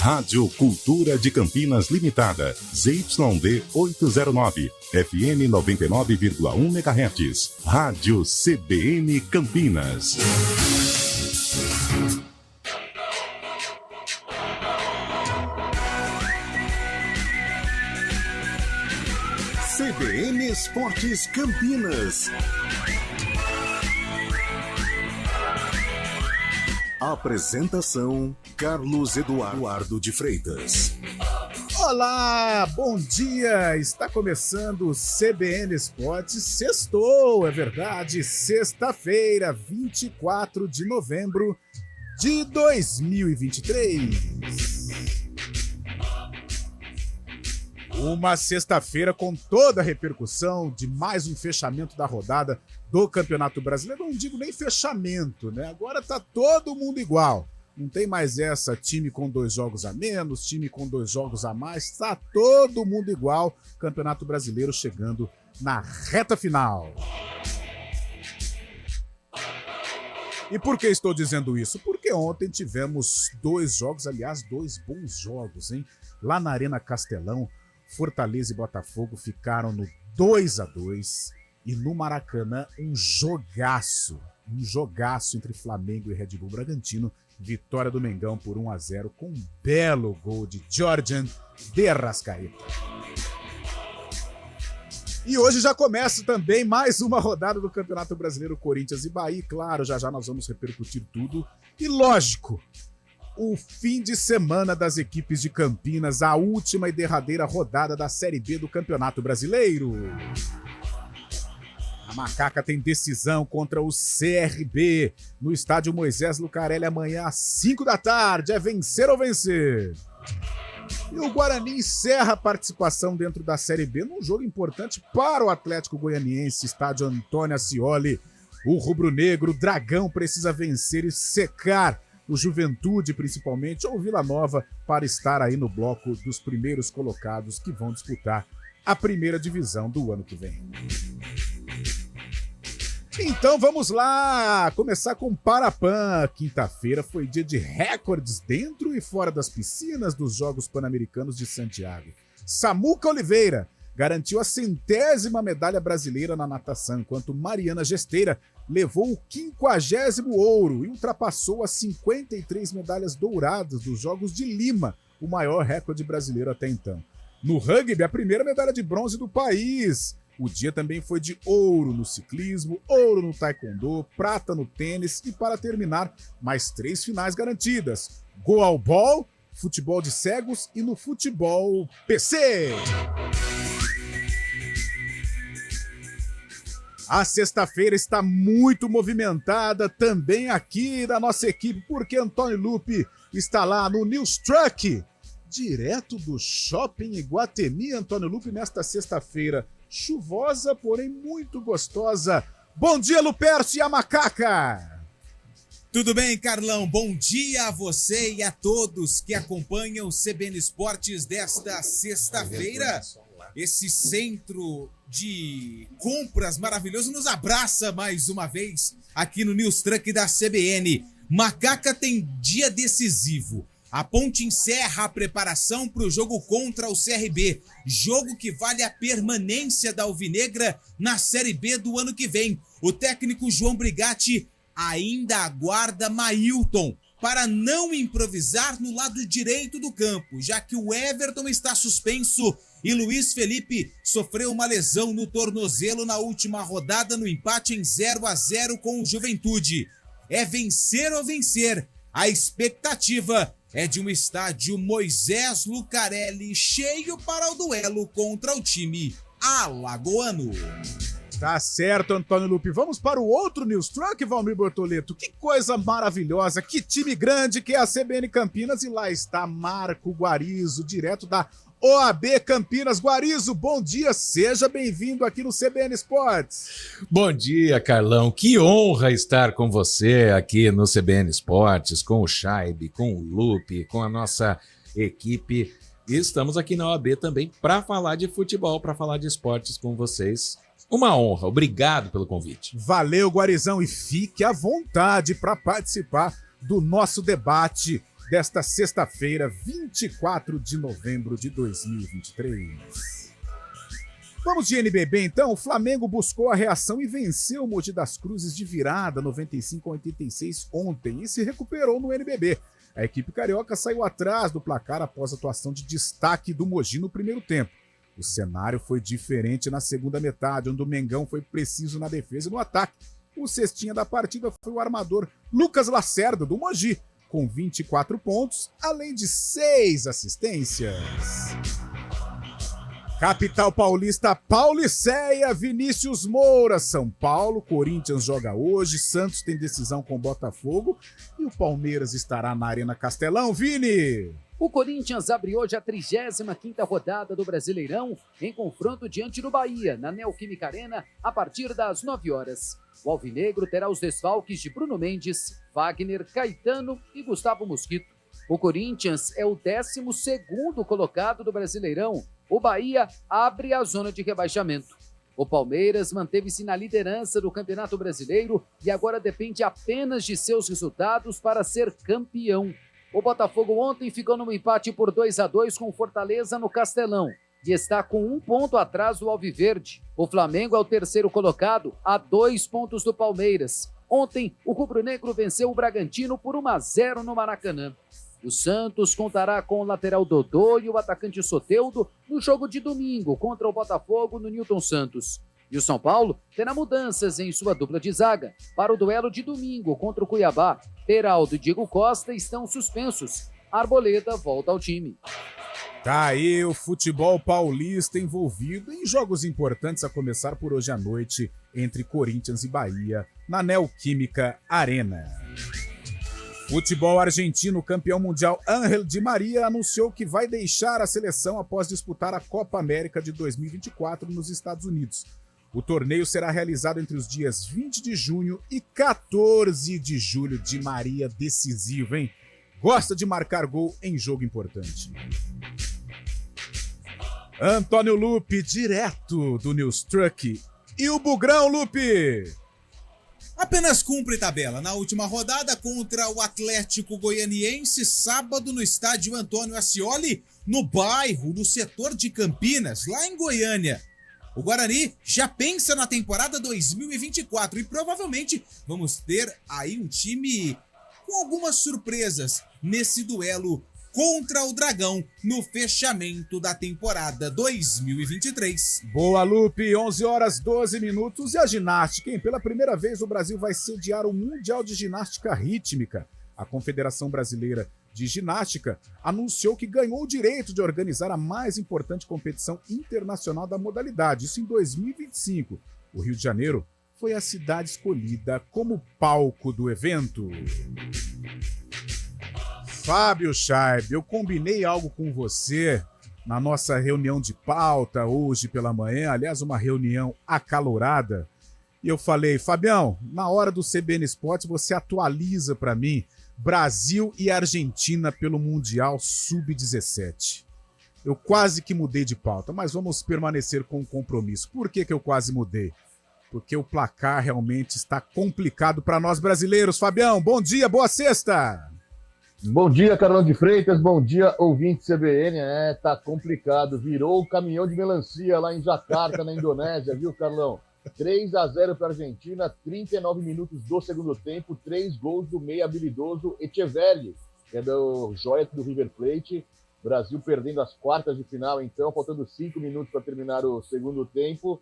Rádio Cultura de Campinas Limitada, ZYD 809, FM 99,1 MHz. Rádio CBN Campinas. CBN Esportes Campinas. Apresentação: Carlos Eduardo de Freitas. Olá, bom dia! Está começando o CBN Esportes. Sextou, é verdade, sexta-feira, 24 de novembro de 2023. Uma sexta-feira com toda a repercussão de mais um fechamento da rodada do Campeonato Brasileiro. Não digo nem fechamento, né? Agora tá todo mundo igual. Não tem mais essa time com 2 jogos a menos, time com 2 jogos a mais. Tá todo mundo igual. Campeonato Brasileiro chegando na reta final. E por que estou dizendo isso? Porque ontem tivemos 2 jogos, aliás, 2 bons jogos, hein? Lá na Arena Castelão, Fortaleza e Botafogo ficaram no 2-2 e no Maracanã um jogaço entre Flamengo e Red Bull Bragantino, vitória do Mengão por 1-0 com um belo gol de Jordan de Arrascaeta. E hoje já começa também mais uma rodada do Campeonato Brasileiro, Corinthians e Bahia. Claro, já nós vamos repercutir tudo e, lógico, o fim de semana das equipes de Campinas, a última e derradeira rodada da Série B do Campeonato Brasileiro. A Macaca tem decisão contra o CRB no estádio Moisés Lucarelli amanhã às 5 da tarde. É vencer ou vencer. E o Guarani encerra a participação dentro da Série B num jogo importante para o Atlético Goianiense, estádio Antônio Ascioli. O rubro-negro, o Dragão, precisa vencer e secar o Juventude, principalmente, ou Vila Nova, para estar aí no bloco dos primeiros colocados que vão disputar a primeira divisão do ano que vem. Então vamos lá, começar com Parapan. Quinta-feira foi dia de recordes dentro e fora das piscinas dos Jogos Pan-Americanos de Santiago. Samuca Oliveira garantiu a 100ª medalha brasileira na natação, enquanto Mariana Gesteira levou o 50º ouro e ultrapassou as 53 medalhas douradas dos Jogos de Lima, o maior recorde brasileiro até então. No rugby, a primeira medalha de bronze do país. O dia também foi de ouro no ciclismo, ouro no taekwondo, prata no tênis e, para terminar, mais 3 finais garantidas: goalball, futebol de cegos e no futebol PC. A sexta-feira está muito movimentada também aqui da nossa equipe, porque Antônio Lupe está lá no News Truck, direto do Shopping Iguatemi. Antônio Lupe, nesta sexta-feira chuvosa, porém muito gostosa. Bom dia, Lupercio e a Macaca! Tudo bem, Carlão? Bom dia a você e a todos que acompanham o CBN Esportes desta sexta-feira. Esse centro de compras maravilhoso nos abraça mais uma vez aqui no News Truck da CBN. Macaca tem dia decisivo. A Ponte encerra a preparação para o jogo contra o CRB, jogo que vale a permanência da Alvinegra na Série B do ano que vem. O técnico João Brigatti ainda aguarda Mailton para não improvisar no lado direito do campo, já que o Everton está suspenso e Luiz Felipe sofreu uma lesão no tornozelo na última rodada no empate em 0-0 com o Juventude. É vencer ou vencer. A expectativa é de um estádio Moisés Lucarelli cheio para o duelo contra o time alagoano. Tá certo, Antônio Lupe. Vamos para o outro News Truck, Valmir Bortoleto. Que coisa maravilhosa, que time grande que é a CBN Campinas. E lá está Marco Guarizo, direto da OAB Campinas. Guarizo, bom dia, seja bem-vindo aqui no CBN Esportes. Bom dia, Carlão. Que honra estar com você aqui no CBN Esportes, com o Chaib, com o Lupe, com a nossa equipe. E estamos aqui na OAB também para falar de futebol, para falar de esportes com vocês. Uma honra, obrigado pelo convite. Valeu, Guarizão, e fique à vontade para participar do nosso debate desta sexta-feira, 24 de novembro de 2023. Vamos de NBB então. O Flamengo buscou a reação e venceu o Mogi das Cruzes de virada 95-86 ontem e se recuperou no NBB. A equipe carioca saiu atrás do placar após a atuação de destaque do Mogi no primeiro tempo. O cenário foi diferente na segunda metade, onde o Mengão foi preciso na defesa e no ataque. O cestinha da partida foi o armador Lucas Lacerda, do Mogi, com 24 pontos, além de 6 assistências. Capital paulista, Pauliceia, Vinícius Moura, São Paulo, Corinthians joga hoje, Santos tem decisão com o Botafogo e o Palmeiras estará na Arena Castelão. Vini! O Corinthians abre hoje a 35ª rodada do Brasileirão em confronto diante do Bahia, na Neoquímica Arena, a partir das 9 horas. O alvinegro terá os desfalques de Bruno Mendes, Wagner, Caetano e Gustavo Mosquito. O Corinthians é o 12º colocado do Brasileirão. O Bahia abre a zona de rebaixamento. O Palmeiras manteve-se na liderança do Campeonato Brasileiro e agora depende apenas de seus resultados para ser campeão. O Botafogo ontem ficou num empate por 2-2 com Fortaleza no Castelão e está com 1 ponto atrás do Alviverde. O Flamengo é o 3º colocado, a 2 pontos do Palmeiras. Ontem, o rubro-negro venceu o Bragantino por 1-0 no Maracanã. O Santos contará com o lateral Dodô e o atacante Soteldo no jogo de domingo contra o Botafogo no Newton Santos. E o São Paulo terá mudanças em sua dupla de zaga. Para o duelo de domingo contra o Cuiabá, Peraldo e Diego Costa estão suspensos. Arboleda volta ao time. Tá aí o futebol paulista envolvido em jogos importantes, a começar por hoje à noite entre Corinthians e Bahia, na Neoquímica Arena. Futebol argentino, campeão mundial Ángel Di Maria anunciou que vai deixar a seleção após disputar a Copa América de 2024 nos Estados Unidos. O torneio será realizado entre os dias 20 de junho e 14 de julho. Di Maria decisivo, hein? Gosta de marcar gol em jogo importante. Antônio Lupe, direto do News Truck. E o Bugrão, Lupe? Apenas cumpre tabela na última rodada contra o Atlético Goianiense, sábado no estádio Antônio Ascioli, no bairro, no setor de Campinas, lá em Goiânia. O Guarani já pensa na temporada 2024 e provavelmente vamos ter aí um time com algumas surpresas nesse duelo contra o Dragão no fechamento da temporada 2023. Boa, Lupe, 11 horas 12 minutos. E a ginástica, hein? Pela primeira vez o Brasil vai sediar o Mundial de Ginástica Rítmica. A Confederação Brasileira de Ginástica anunciou que ganhou o direito de organizar a mais importante competição internacional da modalidade, isso em 2025. O Rio de Janeiro foi a cidade escolhida como palco do evento. Fábio Scheib, eu combinei algo com você na nossa reunião de pauta hoje pela manhã, aliás, uma reunião acalorada, e eu falei, Fabião, na hora do CBN Esportes você atualiza para mim Brasil e Argentina pelo Mundial Sub-17. Eu quase que mudei de pauta, mas vamos permanecer com o compromisso. Por que eu quase mudei? Porque o placar realmente está complicado para nós brasileiros. Fabião, bom dia, boa sexta! Bom dia, Carlão de Freitas, bom dia, ouvinte CBN. Tá complicado, virou o caminhão de melancia lá em Jacarta, na Indonésia, viu, Carlão? 3-0 para a Argentina, 39 minutos do segundo tempo, 3 gols do meio habilidoso Echeverri, que é do joia do River Plate. Brasil perdendo as quartas de final, então, faltando 5 minutos para terminar o segundo tempo.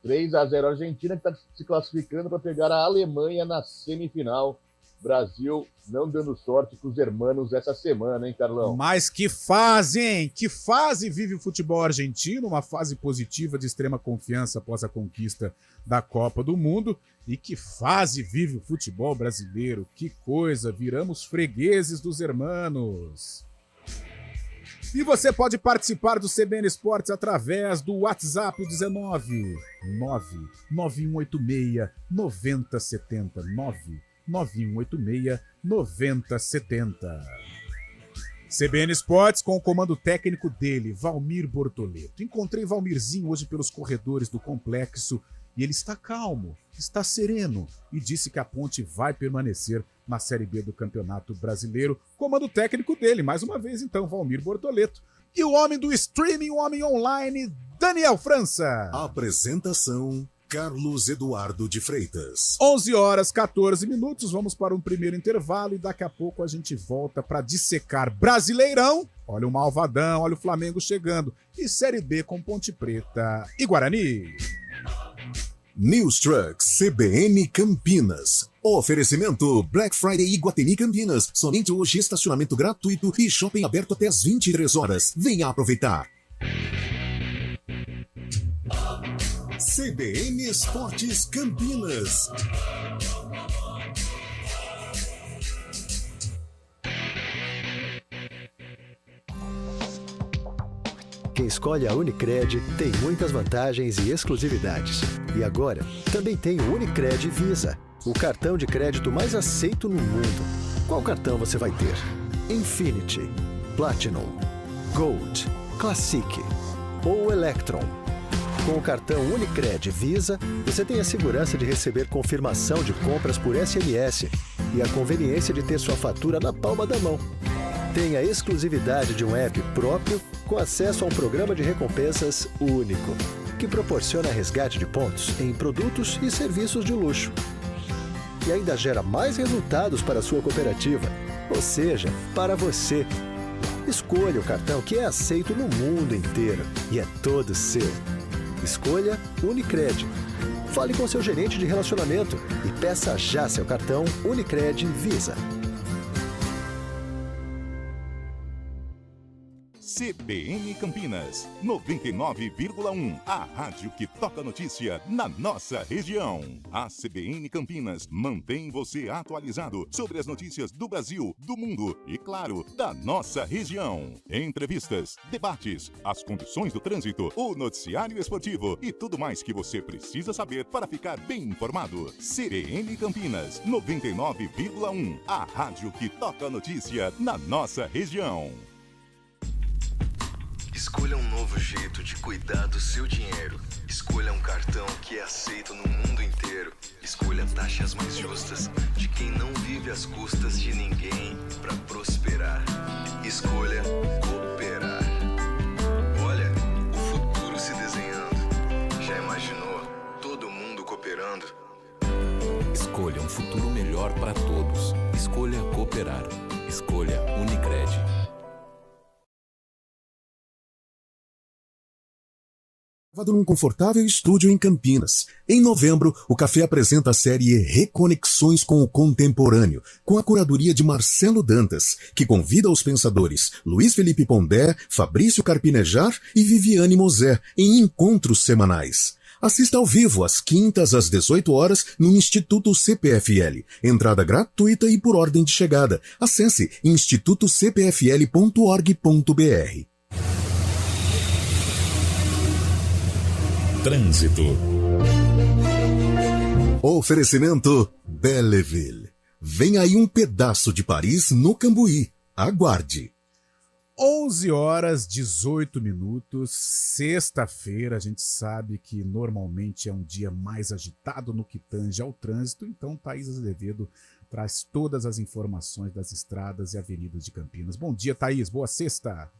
3-0 a Argentina, que está se classificando para pegar a Alemanha na semifinal. Brasil não dando sorte com os hermanos essa semana, hein, Carlão? Mas que fase, hein? Que fase vive o futebol argentino, uma fase positiva de extrema confiança após a conquista da Copa do Mundo. E que fase vive o futebol brasileiro, que coisa, viramos fregueses dos hermanos. E você pode participar do CBN Esportes através do WhatsApp 19 99186 9070 9186-9070. CBN Esportes com o comando técnico dele, Valmir Bortoleto. Encontrei Valmirzinho hoje pelos corredores do complexo e ele está calmo, está sereno e disse que a Ponte vai permanecer na Série B do Campeonato Brasileiro, comando técnico dele, mais uma vez então, Valmir Bortoleto. E o homem do streaming, o homem online, Daniel França. Apresentação: Carlos Eduardo de Freitas. 11h14, vamos para um primeiro intervalo e daqui a pouco a gente volta para dissecar Brasileirão. Olha o Malvadão, olha o Flamengo chegando. E Série B com Ponte Preta e Guarani. News Trucks CBN Campinas. Oferecimento Black Friday Iguatemi Campinas. Somente hoje estacionamento gratuito e shopping aberto até às 23 horas. Venha aproveitar. CBN Esportes Campinas. Quem escolhe a Unicred tem muitas vantagens e exclusividades. E agora, também tem o Unicred Visa, o cartão de crédito mais aceito no mundo. Qual cartão você vai ter? Infinity, Platinum, Gold, Classic ou Electron? Com o cartão Unicred Visa, você tem a segurança de receber confirmação de compras por SMS e a conveniência de ter sua fatura na palma da mão. Tem a exclusividade de um app próprio com acesso a um programa de recompensas único, que proporciona resgate de pontos em produtos e serviços de luxo. E ainda gera mais resultados para a sua cooperativa, ou seja, para você. Escolha o cartão que é aceito no mundo inteiro e é todo seu. Escolha Unicred. Fale com seu gerente de relacionamento e peça já seu cartão Unicred Visa. CBN Campinas, 99,1. A rádio que toca notícia na nossa região. A CBN Campinas mantém você atualizado sobre as notícias do Brasil, do mundo e, claro, da nossa região. Entrevistas, debates, as condições do trânsito, o noticiário esportivo e tudo mais que você precisa saber para ficar bem informado. CBN Campinas, 99,1. A rádio que toca notícia na nossa região. Escolha um novo jeito de cuidar do seu dinheiro. Escolha um cartão que é aceito no mundo inteiro. Escolha taxas mais justas de quem não vive às custas de ninguém para prosperar. Escolha cooperar. Olha, o futuro se desenhando. Já imaginou todo mundo cooperando? Escolha um futuro melhor para todos. Escolha cooperar. Escolha Unicred. Gravado num confortável estúdio em Campinas. Em novembro, o Café apresenta a série Reconexões com o Contemporâneo, com a curadoria de Marcelo Dantas, que convida os pensadores Luiz Felipe Pondé, Fabrício Carpinejar e Viviane Mosé em encontros semanais. Assista ao vivo às quintas às 18 horas no Instituto CPFL. Entrada gratuita e por ordem de chegada. Acesse institutocpfl.org.br. Trânsito. Oferecimento Belleville. Vem aí um pedaço de Paris no Cambuí. Aguarde. 11h18, sexta-feira. A gente sabe que normalmente é um dia mais agitado no que tange ao trânsito, então Thaís Azevedo traz todas as informações das estradas e avenidas de Campinas. Bom dia, Thaís. Boa sexta.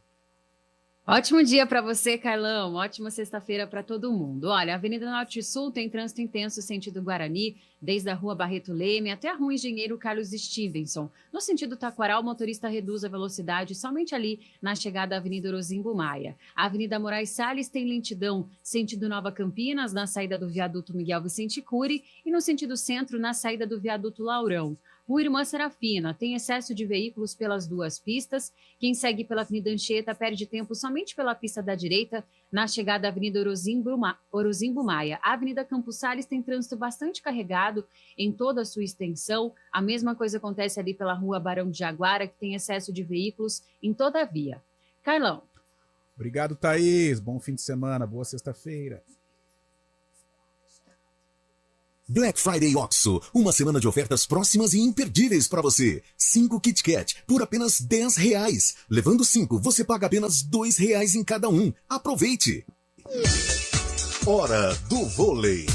Ótimo dia para você, Carlão. Ótima sexta-feira para todo mundo. Olha, a Avenida Norte e Sul tem trânsito intenso sentido Guarani, desde a Rua Barreto Leme até a Rua Engenheiro Carlos Stevenson. No sentido Taquaral, o motorista reduz a velocidade somente ali na chegada à Avenida Orozimbo Maia. A Avenida Moraes Salles tem lentidão sentido Nova Campinas, na saída do viaduto Miguel Vicente Cury, e no sentido centro, na saída do viaduto Laurão. Rua Irmã Serafina tem excesso de veículos pelas duas pistas. Quem segue pela Avenida Anchieta perde tempo somente pela pista da direita, na chegada à Avenida Orozimbo Maia. A Avenida Campos Sales tem trânsito bastante carregado em toda a sua extensão. A mesma coisa acontece ali pela Rua Barão de Jaguara, que tem excesso de veículos em toda a via. Carlão. Obrigado, Thaís. Bom fim de semana, boa sexta-feira. Black Friday Oxxo, uma semana de ofertas próximas e imperdíveis para você. 5 Kit Kat por apenas R$10. Levando 5, você paga apenas R$2 em cada um. Aproveite! Hora do vôlei.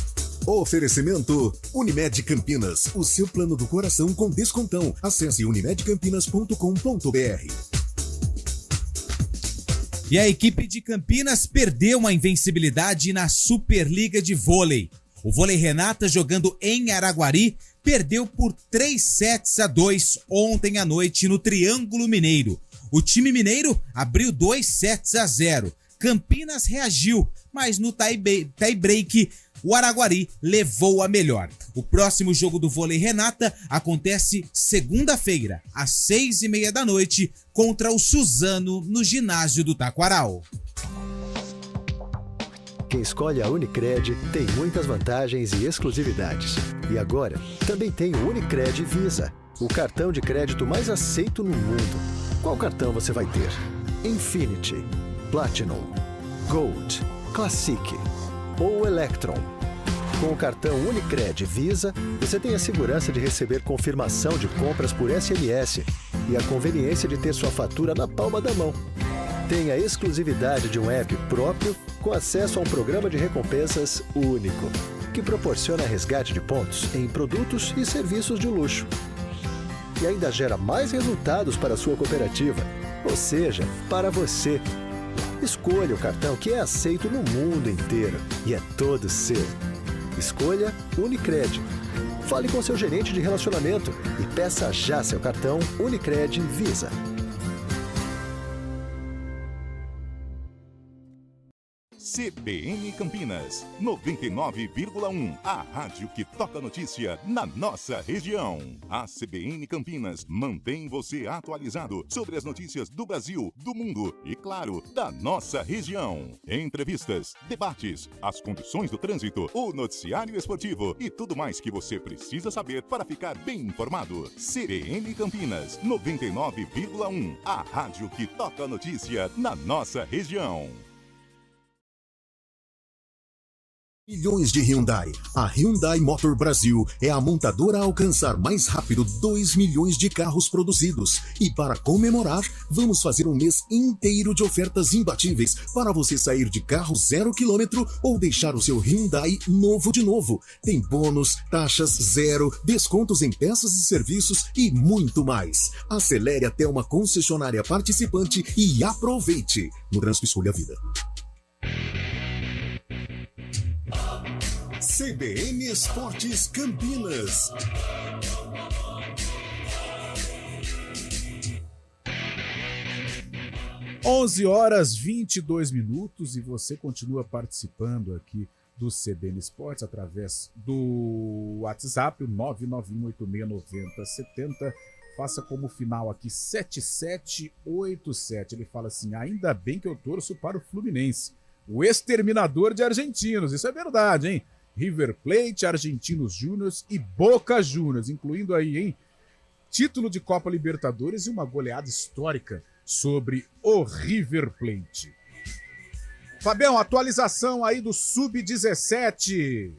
Oferecimento Unimed Campinas, o seu plano do coração com descontão. Acesse unimedcampinas.com.br. E a equipe de Campinas perdeu uma invencibilidade na Superliga de Vôlei. O Vôlei Renata, jogando em Araguari, perdeu por 3-2 ontem à noite no Triângulo Mineiro. O time mineiro abriu 2-0. Campinas reagiu, mas no tie-break o Araguari levou a melhor. O próximo jogo do Vôlei Renata acontece segunda-feira, às 6h30 da noite, contra o Suzano, no ginásio do Taquaral. Quem escolhe a Unicred tem muitas vantagens e exclusividades. E agora, também tem o Unicred Visa, o cartão de crédito mais aceito no mundo. Qual cartão você vai ter? Infinity, Platinum, Gold, Classic ou Electron. Com o cartão Unicred Visa, você tem a segurança de receber confirmação de compras por SMS e a conveniência de ter sua fatura na palma da mão. Tem a exclusividade de um app próprio com acesso a um programa de recompensas único, que proporciona resgate de pontos em produtos e serviços de luxo. E ainda gera mais resultados para a sua cooperativa, ou seja, para você. Escolha o cartão que é aceito no mundo inteiro e é todo seu. Escolha Unicred. Fale com seu gerente de relacionamento e peça já seu cartão Unicred Visa. CBN Campinas, 99,1. A rádio que toca notícia na nossa região. A CBN Campinas mantém você atualizado sobre as notícias do Brasil, do mundo e, claro, da nossa região. Entrevistas, debates, as condições do trânsito, o noticiário esportivo e tudo mais que você precisa saber para ficar bem informado. CBN Campinas, 99,1. A rádio que toca notícia na nossa região. Milhões de Hyundai. A Hyundai Motor Brasil é a montadora a alcançar mais rápido 2 milhões de carros produzidos. E para comemorar, vamos fazer um mês inteiro de ofertas imbatíveis para você sair de carro 0 km ou deixar o seu Hyundai novo de novo. Tem bônus, taxas zero, descontos em peças e serviços e muito mais. Acelere até uma concessionária participante e aproveite. No trânsito, escolha a vida. CBN Esportes Campinas. Onze horas 22 minutos e você continua participando aqui do CBN Esportes através do WhatsApp, o 991869070. Faça como final aqui 7787. Ele fala assim: ainda bem que eu torço para o Fluminense, o exterminador de argentinos. Isso é verdade, hein? River Plate, Argentinos Júniors e Boca Juniors, incluindo aí, hein, título de Copa Libertadores e uma goleada histórica sobre o River Plate. Fabião, atualização aí do Sub-17.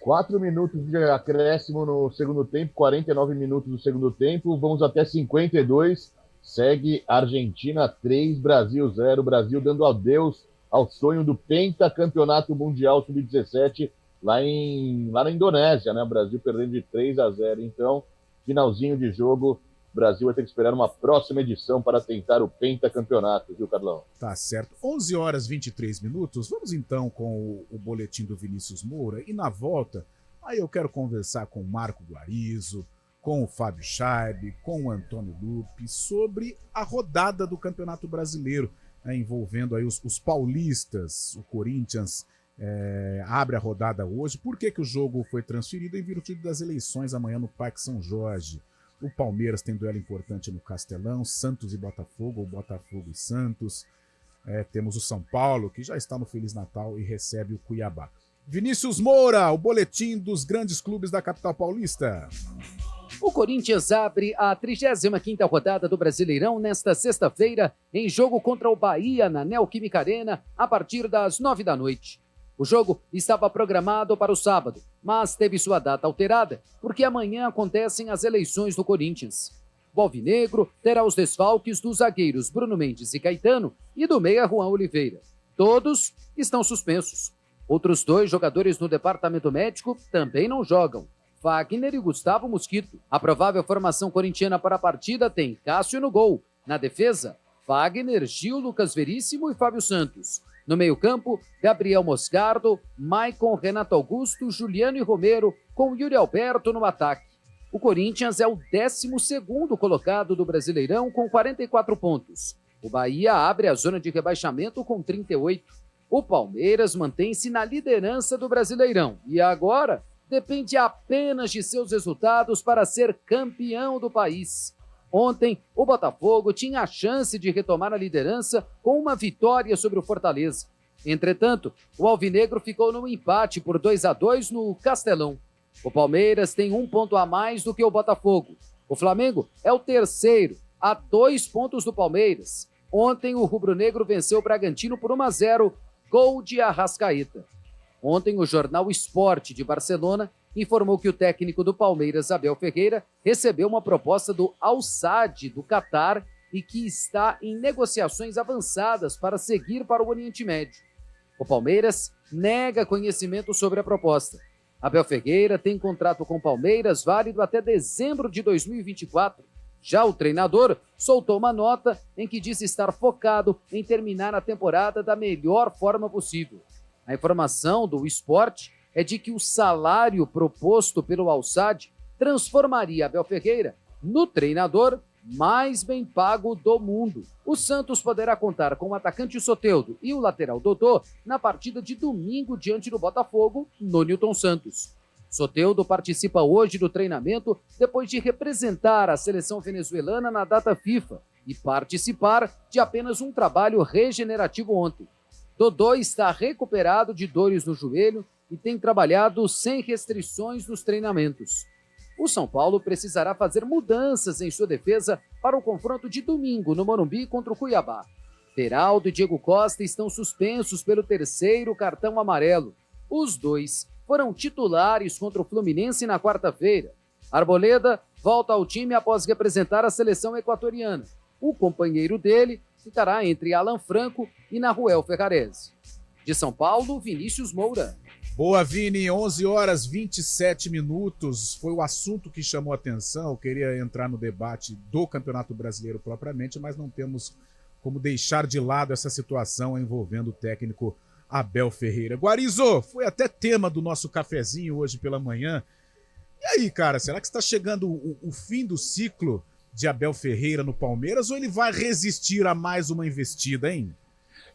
4 minutos de acréscimo no segundo tempo, 49 minutos do segundo tempo, vamos até 52. Segue Argentina 3, Brasil 0. Brasil dando adeus ao sonho do pentacampeonato mundial sub-17 lá na Indonésia, né? O Brasil perdendo de 3-0. Então, finalzinho de jogo, o Brasil vai ter que esperar uma próxima edição para tentar o pentacampeonato, viu, Carlão? Tá certo. 11 horas 23 minutos. Vamos então com o boletim do Vinícius Moura. E na volta, aí eu quero conversar com o Marco Guarizo, com o Fábio Scheib, com o Antônio Lupe, sobre a rodada do Campeonato Brasileiro, envolvendo aí os paulistas. O Corinthians abre a rodada hoje. Por que o jogo foi transferido? Em virtude das eleições amanhã no Parque São Jorge. O Palmeiras tem duelo importante no Castelão, Santos e Botafogo, ou Botafogo e Santos. Temos o São Paulo, que já está no Feliz Natal e recebe o Cuiabá. Vinícius Moura, o boletim dos grandes clubes da capital paulista. O Corinthians abre a 35ª rodada do Brasileirão nesta sexta-feira, em jogo contra o Bahia na Neoquímica Arena, a partir das 9 da noite. O jogo estava programado para o sábado, mas teve sua data alterada, porque amanhã acontecem as eleições do Corinthians. O Alvinegro terá os desfalques dos zagueiros Bruno Mendes e Caetano e do meia Juan Oliveira. Todos estão suspensos. Outros 2 jogadores no departamento médico também não jogam. Wagner e Gustavo Mosquito. A provável formação corintiana para a partida tem Cássio no gol. Na defesa, Wagner, Gil, Lucas Veríssimo e Fábio Santos. No meio-campo, Gabriel Moscardo, Maicon, Renato Augusto, Juliano e Romero, com Yuri Alberto no ataque. O Corinthians é o 12º colocado do Brasileirão com 44 pontos. O Bahia abre a zona de rebaixamento com 38. O Palmeiras mantém-se na liderança do Brasileirão e agora depende apenas de seus resultados para ser campeão do país. Ontem, o Botafogo tinha a chance de retomar a liderança com uma vitória sobre o Fortaleza. Entretanto, o alvinegro ficou no empate por 2-2 no Castelão. O Palmeiras tem 1 ponto a mais do que o Botafogo. O Flamengo é o terceiro, a 2 pontos do Palmeiras. Ontem, o rubro-negro venceu o Bragantino por 1-0, gol de Arrascaeta. Ontem, o jornal Esporte de Barcelona informou que o técnico do Palmeiras, Abel Ferreira, recebeu uma proposta do Al-Sadd do Catar e que está em negociações avançadas para seguir para o Oriente Médio. O Palmeiras nega conhecimento sobre a proposta. Abel Ferreira tem contrato com o Palmeiras válido até dezembro de 2024. Já o treinador soltou uma nota em que diz estar focado em terminar a temporada da melhor forma possível. A informação do Esporte é de que o salário proposto pelo Al-Sadd transformaria Abel Ferreira no treinador mais bem pago do mundo. O Santos poderá contar com o atacante Soteldo e o lateral Dodô na partida de domingo diante do Botafogo, no Newton Santos. Soteldo participa hoje do treinamento depois de representar a seleção venezuelana na data FIFA e participar de apenas um trabalho regenerativo ontem. Dodô está recuperado de dores no joelho e tem trabalhado sem restrições nos treinamentos. O São Paulo precisará fazer mudanças em sua defesa para o confronto de domingo no Morumbi contra o Cuiabá. Beraldo e Diego Costa estão suspensos pelo 3º cartão amarelo. Os 2 foram titulares contra o Fluminense na quarta-feira. Arboleda volta ao time após representar a seleção equatoriana. O companheiro dele ficará entre Alan Franco e Nahuel Ferrarese. De São Paulo, Vinícius Moura. Boa, Vini, 11 horas 27 minutos, foi o assunto que chamou a atenção. Eu queria entrar no debate do Campeonato Brasileiro propriamente, mas não temos como deixar de lado essa situação envolvendo o técnico Abel Ferreira. Guarizo, foi até tema do nosso cafezinho hoje pela manhã. E aí, cara, será que está chegando o fim do ciclo de Abel Ferreira no Palmeiras ou ele vai resistir a mais uma investida, hein?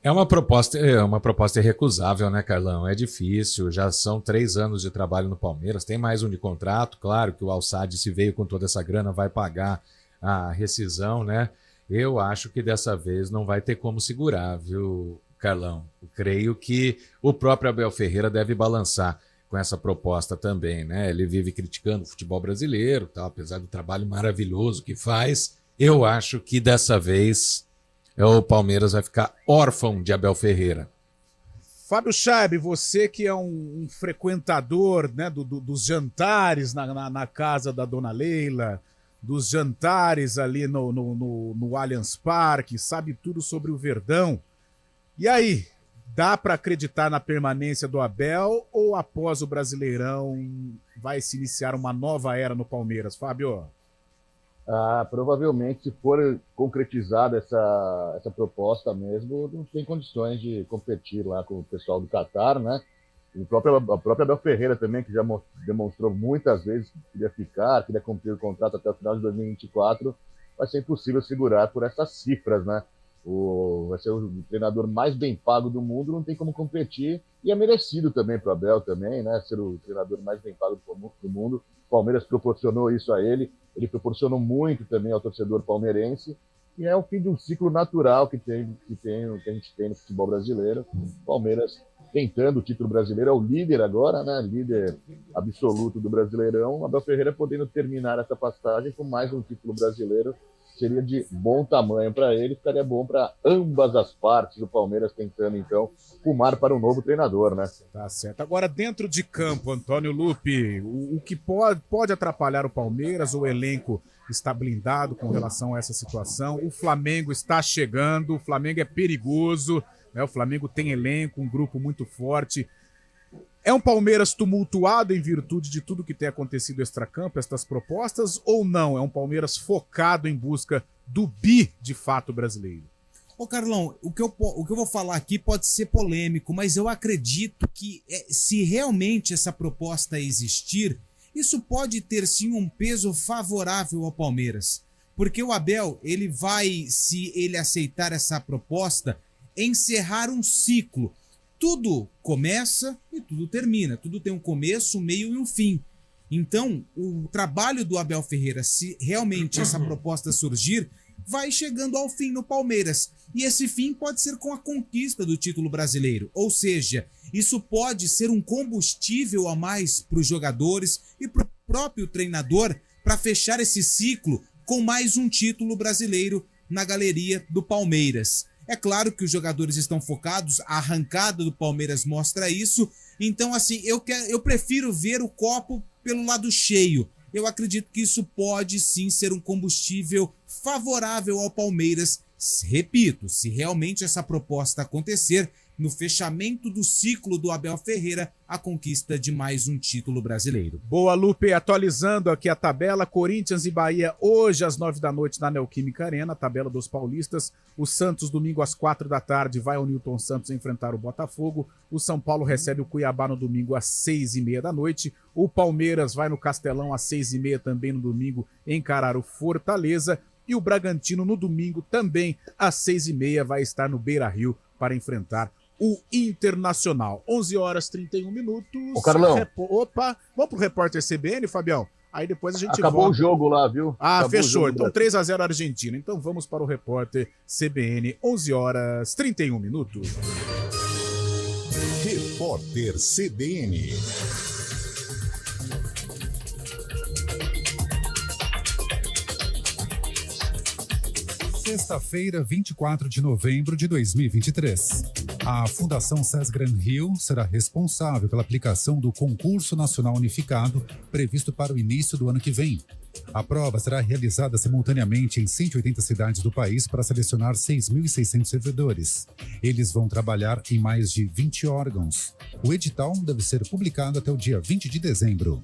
É uma proposta irrecusável, né, Carlão? É difícil, já são 3 anos de trabalho no Palmeiras, tem mais um de contrato, claro que o Al-Sadd, se veio com toda essa grana, vai pagar a rescisão, né? Eu acho que dessa vez não vai ter como segurar, viu, Carlão? Eu creio que o próprio Abel Ferreira deve balançar com essa proposta também, né? Ele vive criticando o futebol brasileiro, tá? Apesar do trabalho maravilhoso que faz, eu acho que dessa vez o Palmeiras vai ficar órfão de Abel Ferreira. Fábio Chaib, você que é um frequentador, né, dos jantares na casa da dona Leila, dos jantares ali no Allianz Parque, sabe tudo sobre o Verdão. E aí, dá para acreditar na permanência do Abel ou após o Brasileirão vai se iniciar uma nova era no Palmeiras, Fábio? Provavelmente, se for concretizada essa proposta mesmo, não tem condições de competir lá com o pessoal do Catar, né? E a própria Abel Ferreira também, que já demonstrou muitas vezes que queria ficar, queria cumprir o contrato até o final de 2024, vai ser impossível segurar por essas cifras, né? Vai ser o treinador mais bem pago do mundo, não tem como competir, e é merecido também para o Abel também, né? Ser o treinador mais bem pago do mundo. O Palmeiras proporcionou isso a ele. Ele proporcionou muito também ao torcedor palmeirense, e é o fim de um ciclo natural que a gente tem no futebol brasileiro. O Palmeiras tentando o título brasileiro, é o líder agora, né? Líder absoluto do Brasileirão. O Abel Ferreira podendo terminar essa passagem com mais um título brasileiro, seria de bom tamanho para ele, ficaria bom para ambas as partes. O Palmeiras tentando, então, rumar para um novo treinador, né? Tá certo. Agora, dentro de campo, Antônio Lupi, o que pode atrapalhar o Palmeiras, o elenco está blindado com relação a essa situação, o Flamengo está chegando, o Flamengo é perigoso, né? O Flamengo tem elenco, um grupo muito forte. É um Palmeiras tumultuado em virtude de tudo que tem acontecido extracampo, estas propostas, ou não? É um Palmeiras focado em busca do de fato, brasileiro? Ô Carlão, o que eu vou falar aqui pode ser polêmico, mas eu acredito que se realmente essa proposta existir, isso pode ter sim um peso favorável ao Palmeiras. Porque o Abel, ele vai, se ele aceitar essa proposta, encerrar um ciclo. Tudo começa e tudo termina. Tudo tem um começo, um meio e um fim. Então, o trabalho do Abel Ferreira, se realmente essa proposta surgir, vai chegando ao fim no Palmeiras. E esse fim pode ser com a conquista do título brasileiro. Ou seja, isso pode ser um combustível a mais para os jogadores e para o próprio treinador para fechar esse ciclo com mais um título brasileiro na galeria do Palmeiras. É claro que os jogadores estão focados, a arrancada do Palmeiras mostra isso. Então, assim, eu prefiro ver o copo pelo lado cheio. Eu acredito que isso pode sim ser um combustível favorável ao Palmeiras. Repito, se realmente essa proposta acontecer, no fechamento do ciclo do Abel Ferreira, a conquista de mais um título brasileiro. Boa, Lupe, atualizando aqui a tabela, Corinthians e Bahia hoje às 9 da noite na Neoquímica Arena, a tabela dos paulistas. O Santos domingo às 4 da tarde vai ao Newton Santos enfrentar o Botafogo. O São Paulo recebe o Cuiabá no domingo às 6h30 da noite. O Palmeiras vai no Castelão às 6h30 também no domingo encarar o Fortaleza. E o Bragantino no domingo também às 6h30 vai estar no Beira-Rio para enfrentar o Internacional. 11h31. Ô, Carlão. Opa, vamos pro repórter CBN, Fabião? Aí depois a gente Acabou volta. o jogo lá, viu? Ah, Acabou fechou. Então daqui. 3-0 Argentina. Então vamos para o repórter CBN, 11h31. Repórter CBN. Sexta-feira, 24 de novembro de 2023. A Fundação Sesgran Rio será responsável pela aplicação do Concurso Nacional Unificado previsto para o início do ano que vem. A prova será realizada simultaneamente em 180 cidades do país para selecionar 6.600 servidores. Eles vão trabalhar em mais de 20 órgãos. O edital deve ser publicado até o dia 20 de dezembro.